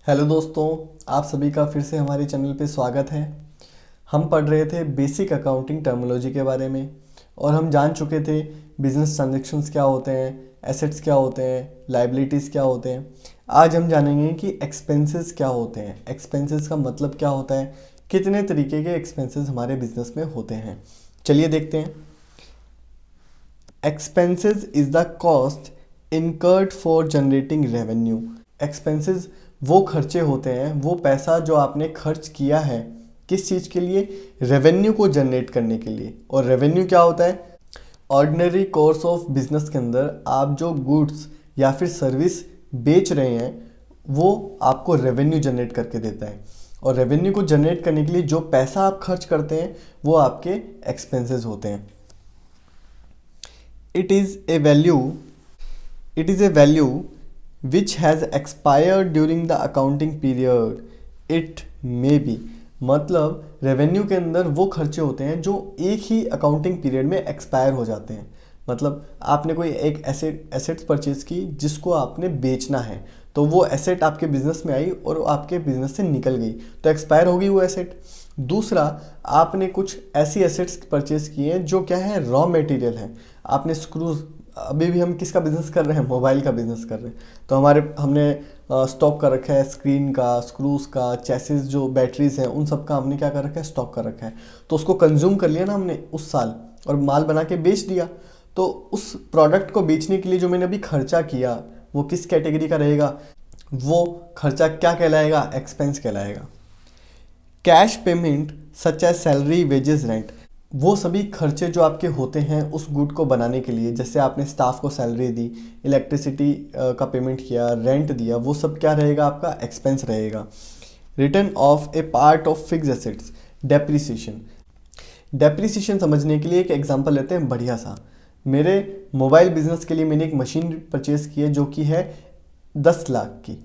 Hello दोस्तों, आप सभी का फिर से हमारे चैनल पे स्वागत है। हम पढ़ रहे थे बेसिक अकाउंटिंग टर्मिनोलॉजी के बारे में और हम जान चुके थे बिजनेस ट्रांजैक्शंस क्या होते हैं, एसेट्स क्या होते हैं, लाइबिलिटीज़ क्या होते हैं। आज हम जानेंगे कि एक्सपेंसेस क्या होते हैं, एक्सपेंसेस का मतलब क्या होता है, कितने तरीके के एक्सपेंसेस हमारे बिजनेस में होते हैं। चलिए देखते हैं। Expenses is the cost incurred for generating revenue. Expenses वो खर्चे होते हैं, वो पैसा जो आपने खर्च किया है किस चीज़ के लिए, रेवेन्यू को जनरेट करने के लिए। और रेवेन्यू क्या होता है? ऑर्डिनरी कोर्स ऑफ बिजनेस के अंदर आप जो गुड्स या फिर सर्विस बेच रहे हैं वो आपको रेवेन्यू जनरेट करके देता है। और रेवेन्यू को जनरेट करने के लिए जो पैसा आप खर्च करते हैं वो आपके एक्सपेंसेस होते हैं। It is a value it is a value which has expired during the accounting period. It may be, मतलब रेवेन्यू के अंदर वो खर्चे होते हैं जो एक ही अकाउंटिंग पीरियड में एक्सपायर हो जाते हैं। मतलब आपने कोई एक एसेट्स परचेज की जिसको आपने बेचना है, तो वो एसेट आपके बिजनेस में आई और आपके बिजनेस से निकल गई तो एक्सपायर हो गई वो एसेट। दूसरा, आपने कुछ ऐसी एसेट्स परचेज की हैं जो क्या है, रॉ मटेरियल है। आपने स्क्रूज, अभी भी हम किसका बिजनेस कर रहे हैं, मोबाइल का बिजनेस कर रहे हैं, तो हमने स्टॉक कर रखा है स्क्रीन का, स्क्रूज का, चेसिस जो बैटरीज हैं उन सब का हमने क्या कर रखा है, स्टॉक कर रखा है। तो उसको कंज्यूम कर लिया ना हमने उस साल और माल बना के बेच दिया। तो उस प्रोडक्ट को बेचने के लिए जो मैंने अभी खर्चा किया वो किस कैटेगरी का रहेगा, वो खर्चा क्या कहलाएगा, एक्सपेंस कहलाएगा। Cash payment such as salary, wages, rent, वो सभी खर्चे जो आपके होते हैं उस गुड को बनाने के लिए, जैसे आपने स्टाफ को सैलरी दी, इलेक्ट्रिसिटी का पेमेंट किया, रेंट दिया, वो सब क्या रहेगा, आपका एक्सपेंस रहेगा। Return of A part of fix assets, depreciation. Depreciation समझने के लिए एक एग्जांपल लेते हैं बढ़िया सा। मेरे मोबाइल बिजनेस के लिए मैंने एक मशीन परचेज की है जो कि है 10 लाख की,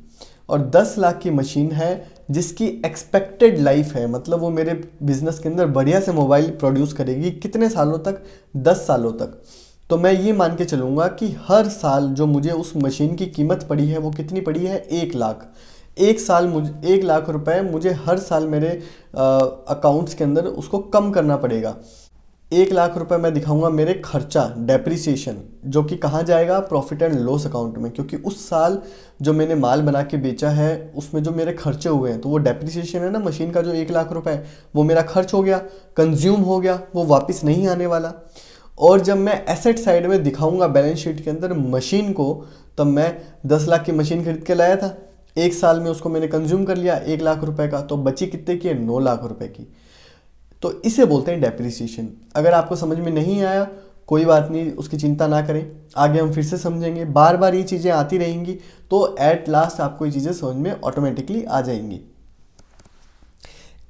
और 10 लाख की मशीन है जिसकी एक्सपेक्टेड लाइफ है, मतलब वो मेरे बिजनेस के अंदर बढ़िया से मोबाइल प्रोड्यूस करेगी। कितने सालों तक? 10 सालों तक। तो मैं ये मान के चलूँगा कि हर साल जो मुझे उस मशीन की कीमत पड़ी है वो कितनी पड़ी है, 1 लाख। एक साल मुझे 1 लाख रुपए मुझे हर साल मेरे अकाउंट्स के अंदर उसको कम करना पड़ेगा। 1 लाख रुपए मैं दिखाऊंगा मेरे खर्चा, डेप्रिसिएशन, जो कि कहाँ जाएगा, प्रॉफिट एंड लॉस अकाउंट में, क्योंकि उस साल जो मैंने माल बना के बेचा है उसमें जो मेरे खर्चे हुए हैं, तो वो डेप्रिसिएशन है ना मशीन का, जो 1 लाख रुपए वो मेरा खर्च हो गया, कंज्यूम हो गया, वो वापस नहीं आने वाला। और जब मैं एसेट साइड में दिखाऊंगा बैलेंस शीट के अंदर मशीन को, तब मैं 10 लाख की मशीन खरीद के लाया था, एक साल में उसको मैंने कंज्यूम कर लिया 1 लाख रुपए का, तो बची कितने की है, 9 लाख रुपए की। तो इसे बोलते हैं डेप्रिसिएशन। अगर आपको समझ में नहीं आया कोई बात नहीं, उसकी चिंता ना करें, आगे हम फिर से समझेंगे, बार बार ये चीज़ें आती रहेंगी तो एट लास्ट आपको ये चीज़ें समझ में ऑटोमेटिकली आ जाएंगी।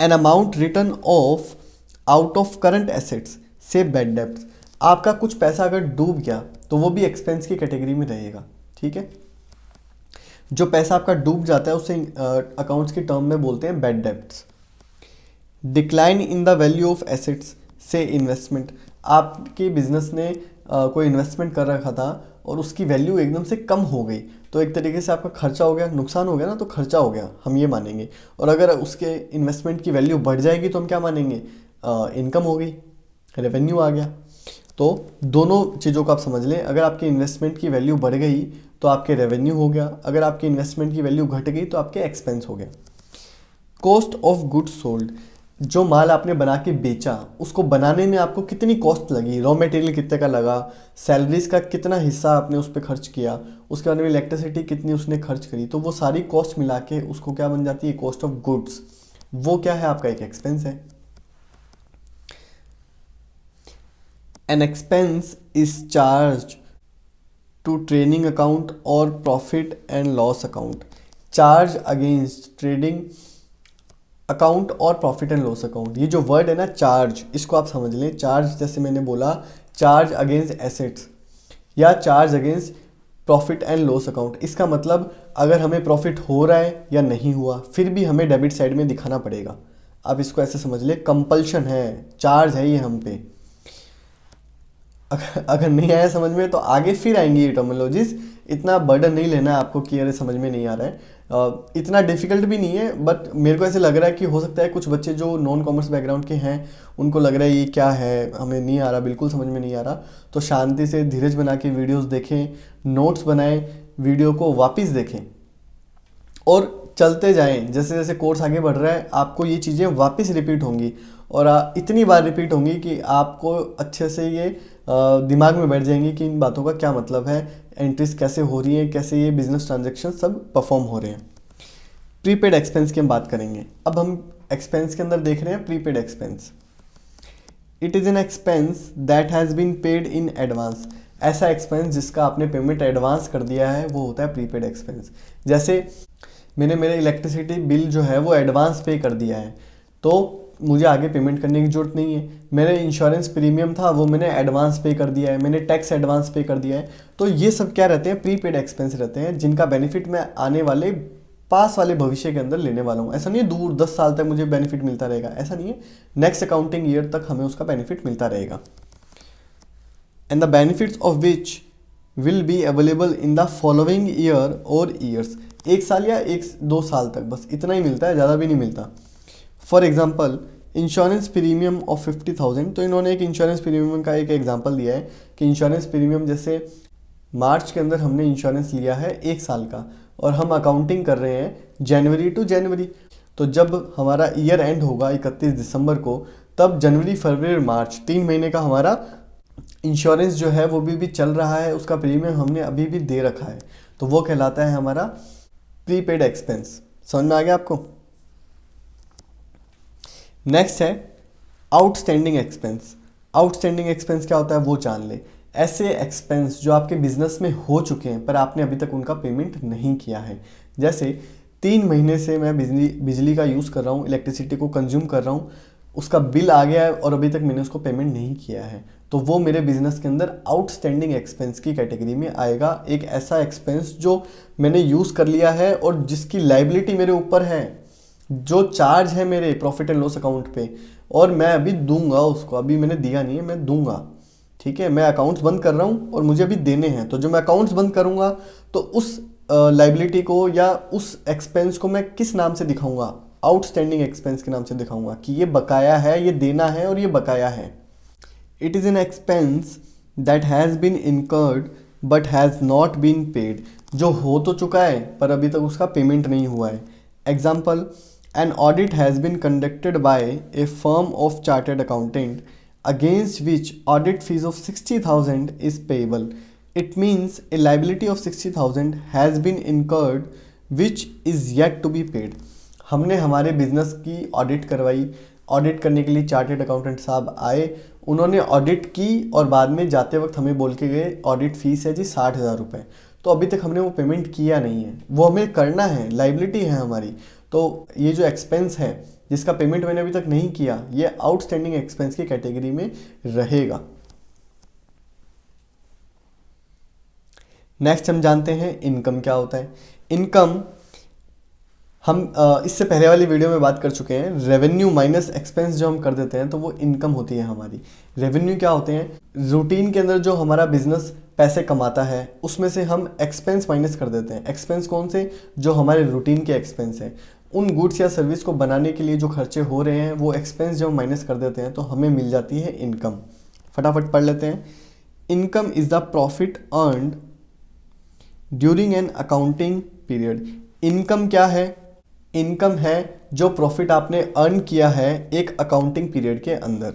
An amount return of out of current assets से बैड डेब्ट्स, आपका कुछ पैसा अगर डूब गया तो वो भी एक्सपेंस की कैटेगरी में रहेगा। ठीक है, जो पैसा आपका डूब जाता है उसे अकाउंट्स के टर्म में बोलते हैं bad debts. Decline in the value of assets से इन्वेस्टमेंट, आपके बिजनेस ने कोई इन्वेस्टमेंट कर रखा था और उसकी वैल्यू एकदम से कम हो गई, तो एक तरीके से आपका खर्चा हो गया, नुकसान हो गया ना, तो खर्चा हो गया हम ये मानेंगे। और अगर उसके इन्वेस्टमेंट की वैल्यू बढ़ जाएगी तो हम क्या मानेंगे, इनकम हो गई, रेवेन्यू आ गया। तो दोनों चीज़ों को आप समझ लें, अगर आपके इन्वेस्टमेंट की वैल्यू बढ़ गई तो आपके रेवेन्यू हो गया, अगर आपके इन्वेस्टमेंट की वैल्यू घट गई तो आपके एक्सपेंस हो गया। कॉस्ट ऑफ गुड्स सोल्ड, जो माल आपने बना के बेचा उसको बनाने में आपको कितनी कॉस्ट लगी, रॉ मटेरियल कितने का लगा, सैलरीज का कितना हिस्सा आपने उस पर खर्च किया, उसके बाद में इलेक्ट्रिसिटी कितनी उसने खर्च करी, तो वो सारी कॉस्ट मिला के उसको क्या बन जाती है, कॉस्ट ऑफ गुड्स। वो क्या है, आपका एक एक्सपेंस है। An expense is charge to trading account और profit and loss account. Charge against trading account और प्रॉफिट एंड लॉस अकाउंट, ये जो वर्ड है ना चार्ज, इसको आप समझ लें। चार्ज जैसे मैंने बोला, चार्ज अगेंस्ट एसेट्स या charge against profit and loss account, इसका मतलब अगर हमें प्रॉफिट हो रहा है या नहीं हुआ फिर भी हमें डेबिट साइड में दिखाना पड़ेगा। आप इसको ऐसे समझ लें, कंपल्शन है, चार्ज है ये हम पे। अगर नहीं आया समझ में तो आगे फिर आएंगी ये टर्मिनोलॉजीज, इतना बर्डन नहीं लेना है आपको कि अरे समझ में नहीं आ रहा है। इतना डिफिकल्ट भी नहीं है, बट मेरे को ऐसे लग रहा है कि हो सकता है कुछ बच्चे जो नॉन कॉमर्स बैकग्राउंड के हैं उनको लग रहा है ये क्या है, हमें नहीं आ रहा, बिल्कुल समझ में नहीं आ रहा। तो शांति से धीरज बना के वीडियोस देखें, नोट्स बनाएं, वीडियो को वापस देखें और चलते जाएं। जैसे जैसे कोर्स आगे बढ़ रहा है आपको ये चीज़ें वापस रिपीट होंगी और इतनी बार रिपीट होंगी कि आपको अच्छे से ये दिमाग में बैठ जाएंगी कि इन बातों का क्या मतलब है, एंट्रीज कैसे हो रही हैं, कैसे ये बिजनेस ट्रांजेक्शन सब परफॉर्म हो रहे हैं। प्रीपेड एक्सपेंस की हम बात करेंगे। अब हम एक्सपेंस के अंदर देख रहे हैं prepaid expense. It is an expense that has been paid in advance. ऐसा एक्सपेंस जिसका आपने पेमेंट एडवांस कर दिया है वो होता है प्रीपेड एक्सपेंस। जैसे मैंने मेरे इलेक्ट्रिसिटी बिल जो है वो एडवांस पे कर दिया है, तो मुझे आगे पेमेंट करने की ज़रूरत नहीं है। मेरे इंश्योरेंस प्रीमियम था वो मैंने एडवांस पे कर दिया है, मैंने टैक्स एडवांस पे कर दिया है। तो ये सब क्या रहते हैं, प्रीपेड एक्सपेंस रहते हैं, जिनका बेनिफिट मैं आने वाले पास वाले भविष्य के अंदर लेने वाला हूँ। ऐसा नहीं है दूर 10 साल तक मुझे बेनिफिट मिलता रहेगा, ऐसा नहीं है, नेक्स्ट अकाउंटिंग ईयर तक हमें उसका बेनिफिट मिलता रहेगा। And the benefits of which will be available in the following year और ईयर्स। 1 साल या 1-2 साल तक, बस इतना ही मिलता है, ज़्यादा भी नहीं मिलता। For example insurance premium of 50,000। तो इन्होंने एक इंश्योरेंस प्रीमियम का एक एग्जांपल दिया है कि इंश्योरेंस प्रीमियम जैसे मार्च के अंदर हमने इंश्योरेंस लिया है 1 साल का और हम अकाउंटिंग कर रहे हैं जनवरी टू जनवरी। तो जब हमारा ईयर एंड होगा 31 दिसंबर को, तब जनवरी फरवरी और मार्च 3 महीने का हमारा इंश्योरेंस जो है वो भी चल रहा है, उसका प्रीमियम हमने अभी भी दे रखा है, तो वो कहलाता है हमारा प्रीपेड एक्सपेंस। समझ में आ गया आपको? नेक्स्ट है आउटस्टैंडिंग एक्सपेंस। आउटस्टैंडिंग एक्सपेंस क्या होता है वो जान ले। ऐसे एक्सपेंस जो आपके बिजनेस में हो चुके हैं पर आपने अभी तक उनका पेमेंट नहीं किया है। जैसे 3 महीने से मैं बिजली का यूज़ कर रहा हूँ, इलेक्ट्रिसिटी को कंज्यूम कर रहा हूँ, उसका बिल आ गया है और अभी तक मैंने उसको पेमेंट नहीं किया है, तो वो मेरे बिजनेस के अंदर आउटस्टैंडिंग एक्सपेंस की कैटेगरी में आएगा। एक ऐसा एक्सपेंस जो मैंने यूज़ कर लिया है और जिसकी लायबिलिटी मेरे ऊपर है, जो चार्ज है मेरे प्रॉफिट एंड लॉस अकाउंट पे, और मैं अभी दूंगा उसको, अभी मैंने दिया नहीं है, मैं दूंगा। ठीक है, मैं अकाउंट्स बंद कर रहा हूँ और मुझे अभी देने हैं, तो जो मैं अकाउंट्स बंद करूँगा तो उस लायबिलिटी को या उस एक्सपेंस को मैं किस नाम से दिखाऊंगा, आउटस्टैंडिंग एक्सपेंस के नाम से दिखाऊंगा कि ये बकाया है, ये देना है और ये बकाया है। It is an expense that has been incurred but has not been paid. जो हो तो चुका है पर अभी तक उसका पेमेंट नहीं हुआ है। Example, an audit has been conducted by a firm of chartered accountant against which audit fees of 60,000 is payable. It means a liability of 60,000 has been incurred which is yet to be paid. हमने हमारे business की audit करवाई, audit करने के लिए chartered accountant साहब आए, उन्होंने ऑडिट की और बाद में जाते वक्त हमें बोल के गए ऑडिट फीस है जी 60,000 रुपये। तो अभी तक हमने वो पेमेंट किया नहीं है, वो हमें करना है, लाइबिलिटी है हमारी। तो ये जो एक्सपेंस है जिसका पेमेंट मैंने अभी तक नहीं किया, ये आउटस्टैंडिंग एक्सपेंस की कैटेगरी में रहेगा। नेक्स्ट हम जानते हैं इनकम क्या होता है। इनकम हम इससे पहले वाली वीडियो में बात कर चुके हैं। रेवेन्यू माइनस एक्सपेंस जो हम कर देते हैं तो वो इनकम होती है हमारी। रेवेन्यू क्या होते हैं, रूटीन के अंदर जो हमारा बिजनेस पैसे कमाता है उसमें से हम एक्सपेंस माइनस कर देते हैं। एक्सपेंस कौन से, जो हमारे रूटीन के एक्सपेंस हैं, उन गुड्स या सर्विस को बनाने के लिए जो खर्चे हो रहे हैं वो एक्सपेंस जब हम माइनस कर देते हैं तो हमें मिल जाती है इनकम। फटाफट पढ़ लेते हैं। Income is the profit earned during an accounting period. Income क्या है, इनकम है जो प्रॉफिट आपने अर्न किया है एक अकाउंटिंग पीरियड के अंदर।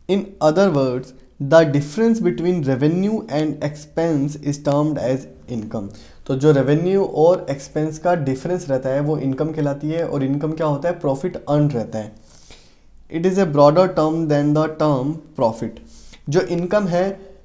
In other words the difference between revenue and expense is termed as income. तो जो रेवेन्यू और एक्सपेंस का डिफरेंस रहता है वो इनकम कहलाती है, और इनकम क्या होता है, प्रॉफिट अर्न रहता है। It is a broader term than the term profit. जो इनकम है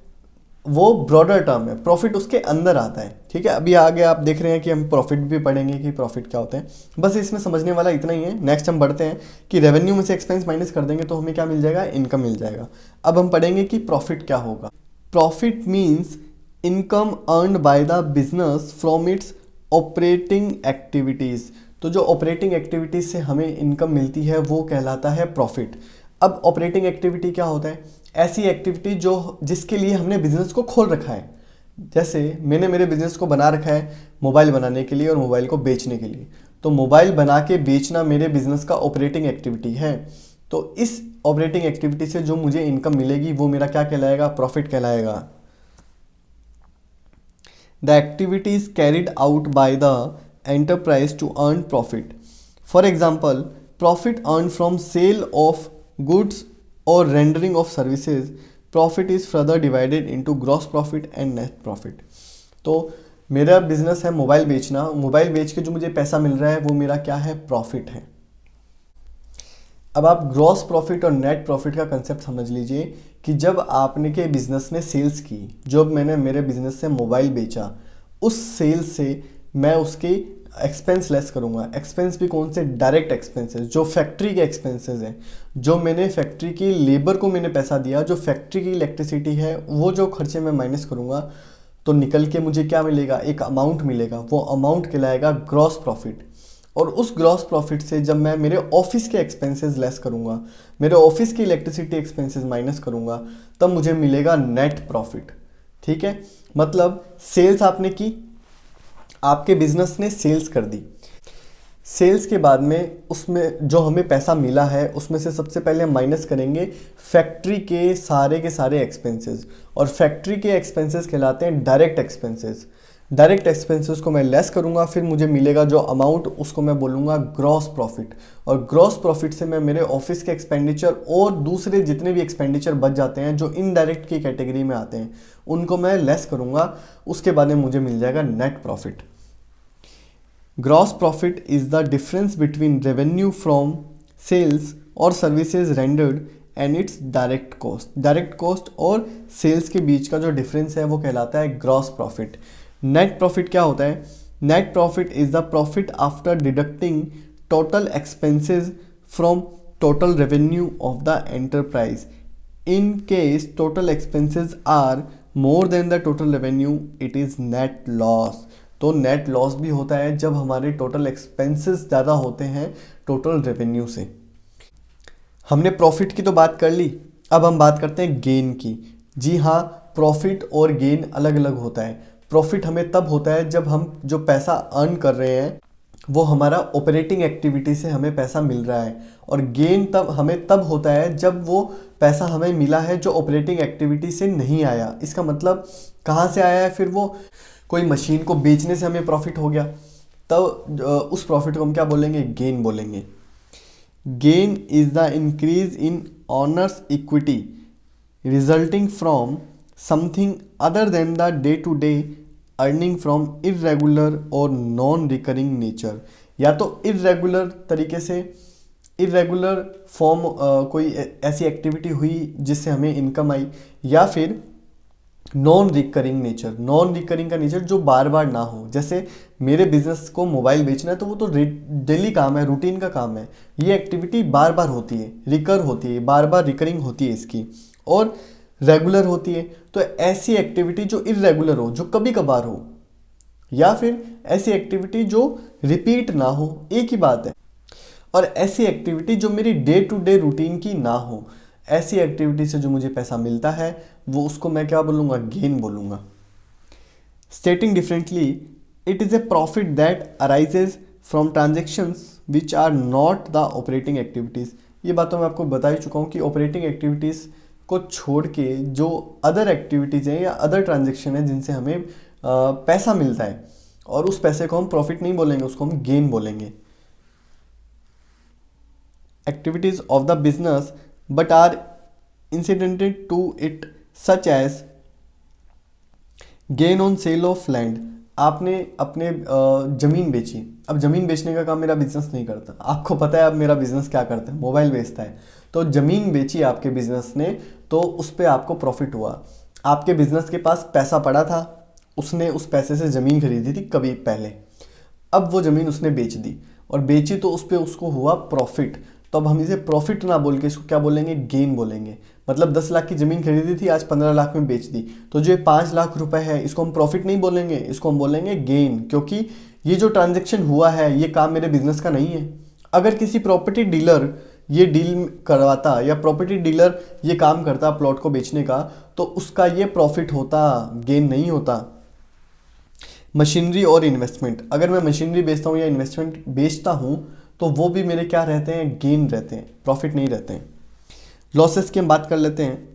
वो ब्रॉडर टर्म है, प्रॉफिट उसके अंदर आता है। ठीक है, अभी आगे आप देख रहे हैं कि हम प्रॉफिट भी पढ़ेंगे कि प्रॉफिट क्या होता है। बस इसमें समझने वाला इतना ही है। नेक्स्ट हम बढ़ते हैं कि रेवेन्यू में से एक्सपेंस माइनस कर देंगे तो हमें क्या मिल जाएगा, इनकम मिल जाएगा। अब हम पढ़ेंगे कि प्रॉफिट क्या होगा। Profit means income earned by the business from its operating activities. तो जो ऑपरेटिंग एक्टिविटीज़ से हमें इनकम मिलती है वो कहलाता है प्रॉफिट। अब ऑपरेटिंग एक्टिविटी क्या होता है, ऐसी एक्टिविटी जो जिसके लिए हमने बिजनेस को खोल रखा है। जैसे मैंने मेरे बिजनेस को बना रखा है मोबाइल बनाने के लिए और मोबाइल को बेचने के लिए, तो मोबाइल बना के बेचना मेरे बिजनेस का ऑपरेटिंग एक्टिविटी है। तो इस ऑपरेटिंग एक्टिविटी से जो मुझे इनकम मिलेगी वो मेरा क्या कहलाएगा, प्रॉफिट कहलाएगा। The activity is carried out by the enterprise to earn profit. For example, profit earn from sale of goods और rendering of services, profit is further divided into gross profit and net profit. तो मेरा business है mobile बेचना, mobile बेच के जो मुझे पैसा मिल रहा है वो मेरा क्या है, प्रॉफिट है। अब आप ग्रॉस प्रॉफिट और नेट प्रॉफिट का कंसेप्ट समझ लीजिए कि जब आपने के बिजनेस ने सेल्स की, जब मैंने मेरे बिजनेस से मोबाइल बेचा, उस सेल्स से मैं उसके एक्सपेंस लेस करूंगा। एक्सपेंस भी कौन से, डायरेक्ट एक्सपेंसेस, जो फैक्ट्री के एक्सपेंसेस हैं, जो मैंने फैक्ट्री की लेबर को मैंने पैसा दिया, जो फैक्ट्री की इलेक्ट्रिसिटी है, वो जो खर्चे मैं माइनस करूंगा तो निकल के मुझे क्या मिलेगा, एक अमाउंट मिलेगा। वो अमाउंट कहलाएगा ग्रॉस प्रॉफिट। और उस ग्रॉस प्रॉफिट से जब मैं मेरे ऑफिस के एक्सपेंसेस लेस करूंगा, मेरे ऑफिस की इलेक्ट्रिसिटी एक्सपेंसेस माइनस करूंगा, तब मुझे मिलेगा नेट प्रॉफिट। ठीक है, मतलब सेल्स आपने की, आपके बिजनेस ने सेल्स कर दी, सेल्स के बाद में उसमें जो हमें पैसा मिला है उसमें से सबसे पहले हम माइनस करेंगे फैक्ट्री के सारे एक्सपेंसेस, और फैक्ट्री के एक्सपेंसेस कहलाते हैं डायरेक्ट एक्सपेंसेस। डायरेक्ट एक्सपेंसेस को मैं लेस करूंगा, फिर मुझे मिलेगा जो अमाउंट, उसको मैं बोलूँगा ग्रॉस प्रॉफिट। और ग्रॉस प्रॉफिट से मैं मेरे ऑफिस के एक्सपेंडिचर और दूसरे जितने भी एक्सपेंडिचर बच जाते हैं जो इनडायरेक्ट की कैटेगरी में आते हैं, उनको मैं लेस करूँगा। उसके बाद में मुझे मिल जाएगा net profit. Gross profit is the difference between revenue from sales or services rendered and its direct cost. Direct cost और sales के बीच का जो difference है वो कहलाता है gross profit. Net profit क्या होता है? Net profit is the profit after deducting total expenses from total revenue of the enterprise. In case total expenses are more than the total revenue, it is net loss. तो net loss भी होता है जब हमारे total expenses ज़्यादा होते हैं total revenue से। हमने प्रॉफिट की तो बात कर ली, अब हम बात करते हैं गेन की। जी हाँ, प्रॉफिट और गेन अलग अलग होता है। प्रॉफिट हमें तब होता है जब हम जो पैसा अर्न कर रहे हैं वो हमारा ऑपरेटिंग एक्टिविटी से हमें पैसा मिल रहा है, और गेन तब होता है जब वो पैसा हमें मिला है जो ऑपरेटिंग एक्टिविटी से नहीं आया। इसका मतलब कहाँ से आया है, फिर वो कोई मशीन को बेचने से हमें प्रॉफिट हो गया, तब उस प्रॉफिट को हम क्या बोलेंगे, गेन बोलेंगे। Gain is the increase in owner's equity resulting from something other than the day to day earning from irregular और नॉन रिकरिंग नेचर। या तो इरेगुलर तरीके से, इरेगुलर फॉर्म कोई ऐसी एक्टिविटी हुई जिससे हमें इनकम आई, या फिर non recurring nature. Non recurring का नेचर जो बार बार ना हो। जैसे मेरे बिजनेस को मोबाइल बेचना है तो वो तो डेली काम है, रूटीन का काम है। ये एक्टिविटी बार बार होती है, रिकर होती है, बार बार रिकरिंग होती है इसकी, और रेगुलर होती है। तो ऐसी एक्टिविटी जो इरेगुलर हो, जो कभी कभार हो, या फिर ऐसी एक्टिविटी जो रिपीट ना हो, एक ही बात है। और ऐसी एक्टिविटी जो मेरी डे टू डे रूटीन की ना हो, ऐसी एक्टिविटी से जो मुझे पैसा मिलता है वो उसको मैं क्या बोलूँगा, गेन बोलूँगा। Stating differently, it is a profit that arises from transactions which are not the operating activities. ये बात तो मैं आपको बता ही चुका हूँ कि ऑपरेटिंग एक्टिविटीज़ को छोड़ के जो अदर एक्टिविटीज़ हैं या अदर ट्रांजेक्शन है जिनसे हमें पैसा मिलता है, और उस पैसे को हम प्रॉफिट नहीं बोलेंगे, उसको हम गेन बोलेंगे। Activities of the business but are incidental to it, such as gain on sale of land। आपने अपने ज़मीन बेची। अब ज़मीन बेचने का काम मेरा बिजनेस नहीं करता, आपको पता है अब मेरा बिजनेस क्या करता है, मोबाइल बेचता है। तो ज़मीन बेची आपके बिजनेस ने, तो उस पर आपको प्रॉफिट हुआ। आपके बिजनेस के पास पैसा पड़ा था, उसने उस पैसे से ज़मीन खरीदी थी कभी पहले, अब वो ज़मीन उसने बेच दी, और बेची तो उस पर उसको हुआ प्रॉफिट। तो अब हम इसे प्रॉफिट ना बोल के इसको क्या बोलेंगे, गेन बोलेंगे। मतलब 10 लाख की ज़मीन खरीदी थी, आज 15 लाख में बेच दी, तो जो 5 लाख रुपए है इसको हम प्रॉफिट नहीं बोलेंगे, इसको हम बोलेंगे गेन, क्योंकि ये जो ट्रांजैक्शन हुआ है ये काम मेरे बिजनेस का नहीं है। अगर किसी प्रॉपर्टी डीलर ये डील करवाता या प्रॉपर्टी डीलर ये काम करता प्लॉट को बेचने का, तो उसका ये प्रॉफिट होता, गेन नहीं होता। मशीनरी और इन्वेस्टमेंट, अगर मैं मशीनरी बेचता हूँ या इन्वेस्टमेंट बेचता हूँ तो वो भी मेरे क्या रहते हैं, गेन रहते हैं, प्रॉफिट नहीं रहते हैं। लॉसेस की हम बात कर लेते हैं।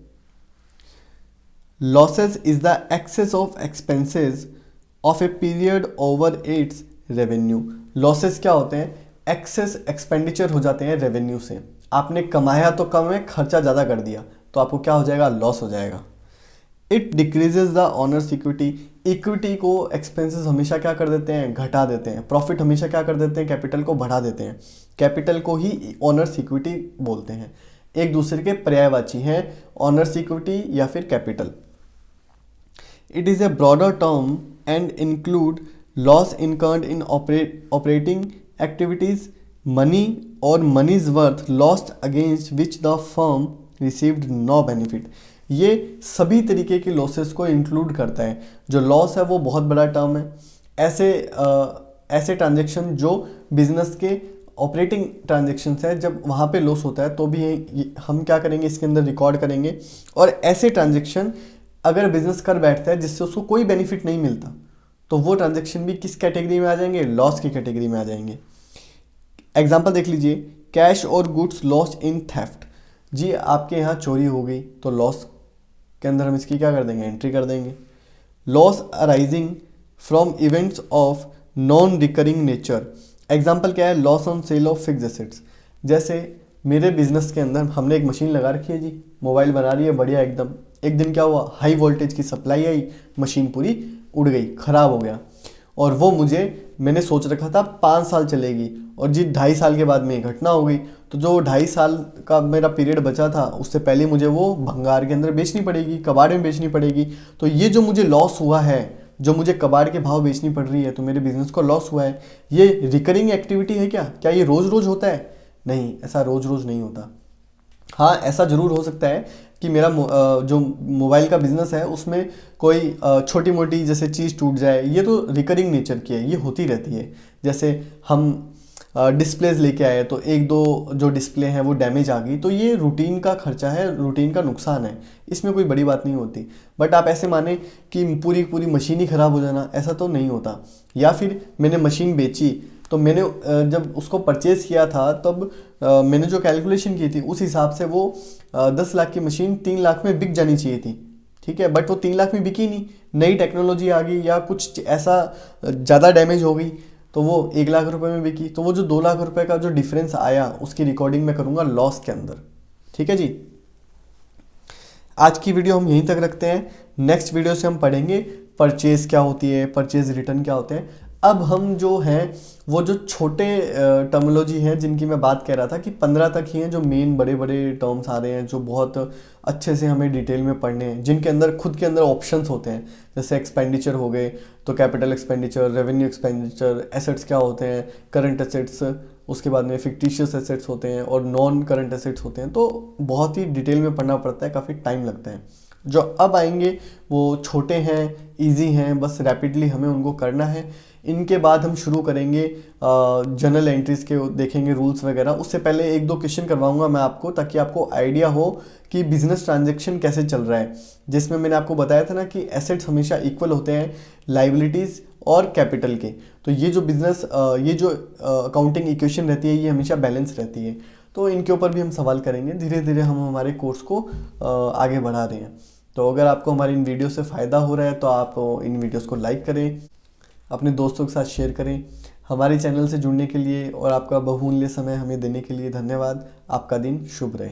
Losses is the excess of expenses of a period over its revenue. Losses क्या होते हैं, एक्सेस एक्सपेंडिचर हो जाते हैं रेवेन्यू से। आपने कमाया तो कम है, खर्चा ज़्यादा कर दिया तो आपको क्या हो जाएगा, लॉस हो जाएगा। It decreases the honours equity, equity को एक्सपेंसेस हमेशा क्या कर देते हैं, घटा देते हैं। प्रॉफिट हमेशा क्या कर देते हैं, कैपिटल को बढ़ा देते हैं। कैपिटल को ही ऑनर्स इक्विटी बोलते हैं, एक दूसरे के पर्यायवाची हैं ऑनर्स इक्विटी या फिर capital. It is a broader term and include loss incurred in operating activities, money और moneys worth lost against which the firm received no benefit. ये सभी तरीके के लॉसेस को इंक्लूड करता है। जो लॉस है वो बहुत बड़ा टर्म है। ऐसे ट्रांजेक्शन जो बिजनेस के ऑपरेटिंग ट्रांजेक्शन्स है, जब वहाँ पे लॉस होता है तो भी हम क्या करेंगे, इसके अंदर रिकॉर्ड करेंगे। और ऐसे ट्रांजेक्शन अगर बिजनेस कर बैठता है जिससे उसको कोई बेनिफिट नहीं मिलता, तो वो ट्रांजेक्शन भी किस कैटेगरी में आ जाएंगे, लॉस की कैटेगरी में आ जाएंगे। एग्जाम्पल देख लीजिए, कैश और गुड्स लॉस्ट इन थेफ्ट। जी आपके यहाँ चोरी हो गई तो लॉस के अंदर हम इसकी क्या कर देंगे, एंट्री कर देंगे। Loss arising from events of non recurring nature. Example क्या है, loss on sale of fix assets. जैसे मेरे बिजनेस के अंदर हमने एक मशीन लगा रखी है जी, मोबाइल बना रही है बढ़िया एकदम। एक दिन क्या हुआ, हाई वोल्टेज की सप्लाई आई, मशीन पूरी उड़ गई, ख़राब हो गया। और वो मैंने सोच रखा था 5 साल चलेगी, और जी 2.5 साल के बाद में घटना हो गई। तो जो 2.5 साल का मेरा पीरियड बचा था, उससे पहले मुझे वो भंगार के अंदर बेचनी पड़ेगी, कबाड़ में बेचनी पड़ेगी। तो ये जो मुझे लॉस हुआ है, जो मुझे कबाड़ के भाव बेचनी पड़ रही है, तो मेरे बिजनेस को लॉस हुआ है। ये रिकरिंग एक्टिविटी है क्या ये रोज़ रोज़ होता है? नहीं, ऐसा रोज़ रोज़ नहीं होता। हाँ, ऐसा ज़रूर हो सकता है कि मेरा जो मोबाइल का बिज़नेस है उसमें कोई छोटी मोटी जैसे चीज़ टूट जाए, ये तो रिकरिंग नेचर की है, ये होती रहती है। जैसे हम डिस्प्लेज लेके आए तो 1-2 जो डिस्प्ले हैं वो डैमेज आ गई, तो ये रूटीन का खर्चा है, रूटीन का नुकसान है, इसमें कोई बड़ी बात नहीं होती। बट आप ऐसे माने कि पूरी मशीन ही ख़राब हो जाना, ऐसा तो नहीं होता। या फिर मैंने मशीन बेची, तो मैंने जब उसको परचेज़ किया था तब मैंने जो कैलकुलेशन की थी उस हिसाब से वो 10 लाख की मशीन 3 लाख में बिक जानी चाहिए थी, ठीक है। बट वो 3 लाख में बिकी नहीं, नई टेक्नोलॉजी आ गई या कुछ ऐसा ज़्यादा डैमेज हो गई, तो वो 1 लाख रुपए में बिकी। तो वो जो 2 लाख रुपए का जो डिफरेंस आया, उसकी रिकॉर्डिंग मैं करूँगा लॉस के अंदर, ठीक है जी। आज की वीडियो हम यहीं तक रखते हैं। नेक्स्ट वीडियो से हम पढ़ेंगे परचेज़ क्या होती है, परचेज़ रिटर्न क्या होते हैं। अब हम जो हैं वो जो छोटे टर्मोलॉजी हैं जिनकी मैं बात कर रहा था कि 15 तक ही हैं, जो मेन बड़े बड़े टर्म्स आ रहे हैं जो बहुत अच्छे से हमें डिटेल में पढ़ने हैं, जिनके अंदर खुद के अंदर ऑप्शंस होते हैं। जैसे एक्सपेंडिचर हो गए तो capital expenditure, revenue expenditure, assets क्या होते हैं, करंट एसेट्स, उसके बाद में फिक्टिशियस एसेट्स होते हैं और नॉन करंट एसेट्स होते हैं। तो बहुत ही डिटेल में पढ़ना पड़ता है, काफ़ी टाइम लगता है। जो अब आएंगे वो छोटे हैं, इजी हैं, बस रैपिडली हमें उनको करना है। इनके बाद हम शुरू करेंगे जनरल एंट्रीज के, देखेंगे रूल्स वगैरह। उससे पहले 1-2 क्वेश्चन करवाऊंगा मैं आपको, ताकि आपको आइडिया हो कि बिजनेस ट्रांजैक्शन कैसे चल रहा है। जिसमें मैंने आपको बताया था ना कि एसेट्स हमेशा इक्वल होते हैं लाइबिलिटीज़ और कैपिटल के। तो ये जो बिजनेस ये जो अकाउंटिंग इक्वेशन रहती है, ये हमेशा बैलेंस रहती है। तो इनके ऊपर भी हम सवाल करेंगे। धीरे धीरे हम हमारे कोर्स को आगे बढ़ा रहे हैं। तो अगर आपको हमारी इन वीडियो से फ़ायदा हो रहा है तो आप इन वीडियोस को लाइक करें, अपने दोस्तों के साथ शेयर करें। हमारे चैनल से जुड़ने के लिए और आपका बहुमूल्य समय हमें देने के लिए धन्यवाद। आपका दिन शुभ रहे।